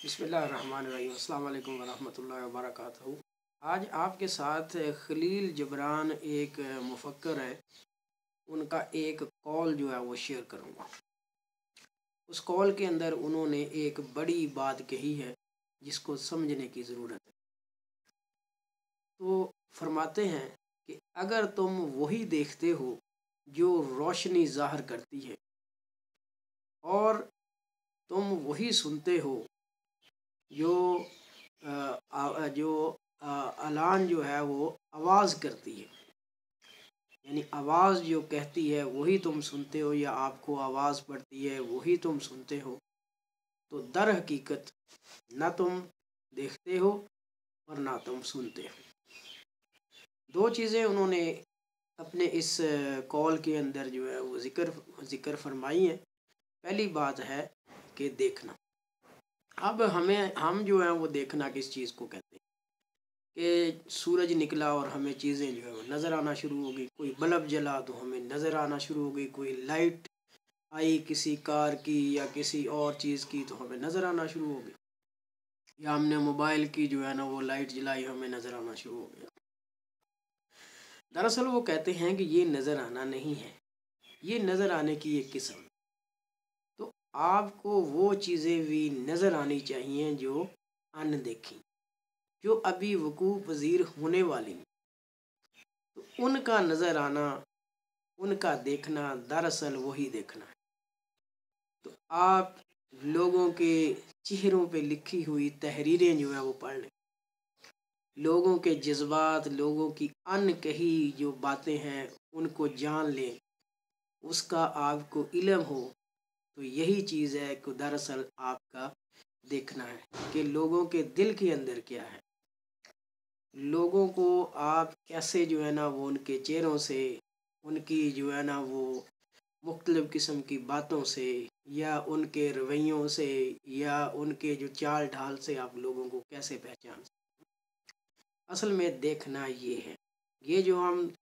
बिस्मिल्लाहिर्रहमानिर्रहीम। अस्सलाम वालेकुम वरहमतुल्लाहि वबरकातुहू। आज आपके साथ खलील जबरान एक मुफक्कर है, उनका एक कॉल जो है वो शेयर करूँगा। उस कॉल के अंदर उन्होंने एक बड़ी बात कही है जिसको समझने की ज़रूरत है। तो फरमाते हैं कि अगर तुम वही देखते हो जो रोशनी ज़ाहिर करती है और तुम वही सुनते हो जो अलान जो है वो आवाज़ करती है, यानी आवाज़ जो कहती है वही तुम सुनते हो, या आपको आवाज़ पड़ती है वही तुम सुनते हो, तो दर हकीकत ना तुम देखते हो और ना तुम सुनते हो। दो चीज़ें उन्होंने अपने इस कॉल के अंदर जो है वो ज़िक्र फरमाई है। पहली बात है कि देखना। अब हम जो है वो देखना किस चीज़ को कहते हैं कि सूरज निकला और हमें चीज़ें जो है वो नज़र आना शुरू हो गई। कोई बल्ब जला तो हमें नज़र आना शुरू हो गई। कोई लाइट आई किसी कार की या किसी और चीज़ की तो हमें नज़र आना शुरू हो गई, या हमने मोबाइल की जो है ना वो लाइट जलाई, हमें नज़र आना शुरू हो गया। दरअसल वो कहते हैं कि ये नज़र आना नहीं है, ये नज़र आने की एक किस्म। तो आपको वो चीज़ें भी नज़र आनी चाहिए जो अनदेखी, जो अभी वकूफ़ पज़ीर होने वाली, तो उनका नज़र आना, उनका देखना दरअसल वही देखना है। तो आप लोगों के चेहरों पे लिखी हुई तहरीरें जो है वो पढ़ लें, लोगों के जज्बात, लोगों की अनकही जो बातें हैं उनको जान लें, उसका आपको इल्म हो, तो यही चीज़ है कि दरअसल आपका देखना है कि लोगों के दिल के अंदर क्या है। लोगों को आप कैसे जो है ना वो उनके चेहरों से, उनकी जो है ना वो मुख्तलिफ़ किस्म की बातों से, या उनके रवैयों से, या उनके जो चाल ढाल से आप लोगों को कैसे पहचान सकते। असल में देखना ये है, ये जो हम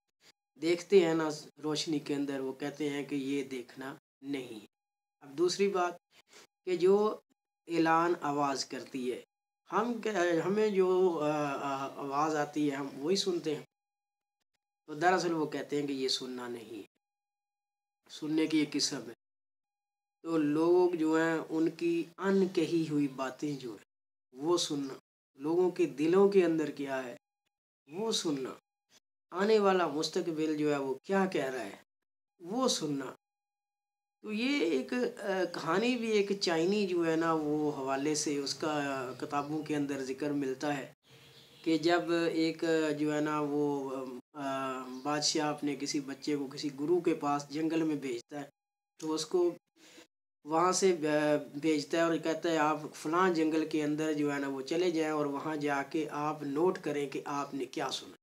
देखते हैं ना रोशनी के अंदर, वो कहते हैं कि ये देखना नहीं है। अब दूसरी बात कि जो ऐलान आवाज़ करती है, हमें जो आवाज़ आती है हम वही सुनते हैं, तो दरअसल वो कहते हैं कि ये सुनना नहीं है, सुनने की एक किस्म है। तो लोग जो हैं उनकी अनकही हुई बातें जो है वो सुनना, लोगों के दिलों के अंदर क्या है वो सुनना, आने वाला मुस्तकबिल जो है वो क्या कह रहा है वो सुनना। तो ये एक कहानी भी एक चाइनी जो है ना वो हवाले से उसका किताबों के अंदर ज़िक्र मिलता है कि जब एक जो है ना वो बादशाह अपने किसी बच्चे को किसी गुरु के पास जंगल में भेजता है, तो उसको वहाँ से भेजता है और कहता है आप फलां जंगल के अंदर जो है ना वो चले जाएं और वहाँ जाके आप नोट करें कि आपने क्या सुना।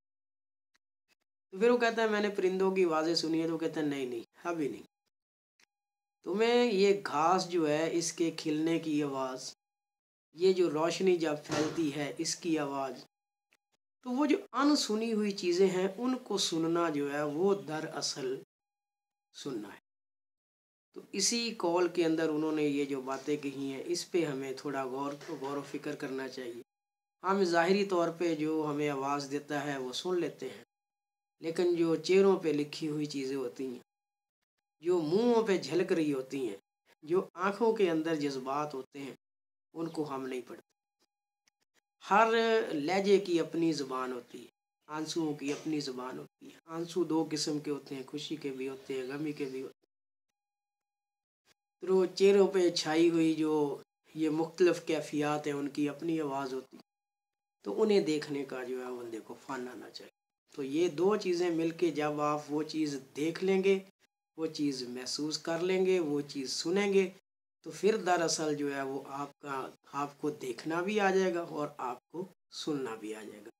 तो फिर वो कहता है मैंने परिंदों की आवाज़ें सुनी है। तो कहता है नहीं नहीं, अभी नहीं, तुम्हें ये घास जो है इसके खिलने की आवाज़, ये जो रोशनी जब फैलती है इसकी आवाज़, तो वो जो अनसुनी हुई चीज़ें हैं उनको सुनना जो है वो दरअसल सुनना है। तो इसी कॉल के अंदर उन्होंने ये जो बातें कही हैं इस पे हमें थोड़ा गौर व फिक्र करना चाहिए। हम ज़ाहिरी तौर पे जो हमें आवाज़ देता है वो सुन लेते हैं, लेकिन जो चेहरों पे लिखी हुई चीज़ें होती हैं, जो मुंहों पे झलक रही होती हैं, जो आँखों के अंदर जज्बात होते हैं, उनको हम नहीं पढ़ते। हर लहजे की अपनी ज़ुबान होती है, आंसुओं की अपनी ज़ुबान होती है। आंसू दो किस्म के होते हैं, खुशी के भी होते हैं, गमी के भी होते हैं। तो चेहरों पे छाई हुई जो ये मुख्तलिफ़ कैफियत हैं उनकी अपनी आवाज़ होती है, तो उन्हें देखने का जो है बंदे को फ़न आना चाहिए। तो ये दो चीज़ें मिलके जब आप वो चीज़ देख लेंगे, वो चीज़ महसूस कर लेंगे, वो चीज़ सुनेंगे, तो फिर दरअसल जो है वो आपको देखना भी आ जाएगा और आपको सुनना भी आ जाएगा।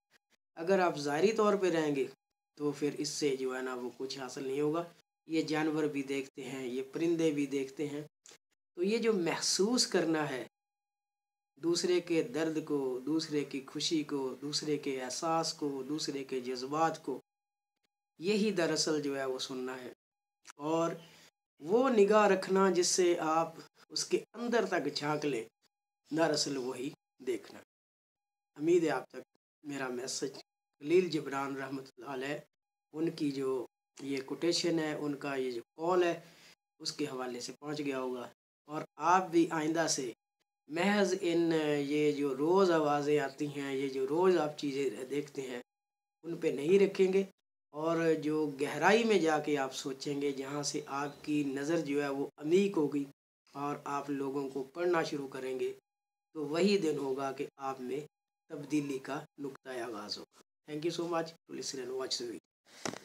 अगर आप ज़ाहिरी तौर पे रहेंगे तो फिर इससे जो है ना वो कुछ हासिल नहीं होगा। ये जानवर भी देखते हैं, ये परिंदे भी देखते हैं, तो ये जो महसूस करना है दूसरे के दर्द को, दूसरे की खुशी को, दूसरे के एहसास को, दूसरे के जज्बात को, यही दरअसल जो है वो सुनना है। और वो निगाह रखना जिससे आप उसके अंदर तक झांक लें, दरअसल वही देखना। उम्मीद है आप तक मेरा मैसेज खलील जिब्रान रहमतुल्लाह अलैह उनकी जो ये कोटेशन है, उनका ये जो कॉल है, उसके हवाले से पहुंच गया होगा। और आप भी आइंदा से महज इन ये जो रोज़ आवाज़ें आती हैं, ये जो रोज़ आप चीज़ें देखते हैं, उन पे नहीं रखेंगे और जो गहराई में जाके आप सोचेंगे, जहाँ से आपकी नज़र जो है वो अमीक होगी और आप लोगों को पढ़ना शुरू करेंगे, तो वही दिन होगा कि आप में तब्दीली का नुक्ता आगाज़ होगा। Thank you so much to listen and watch the video.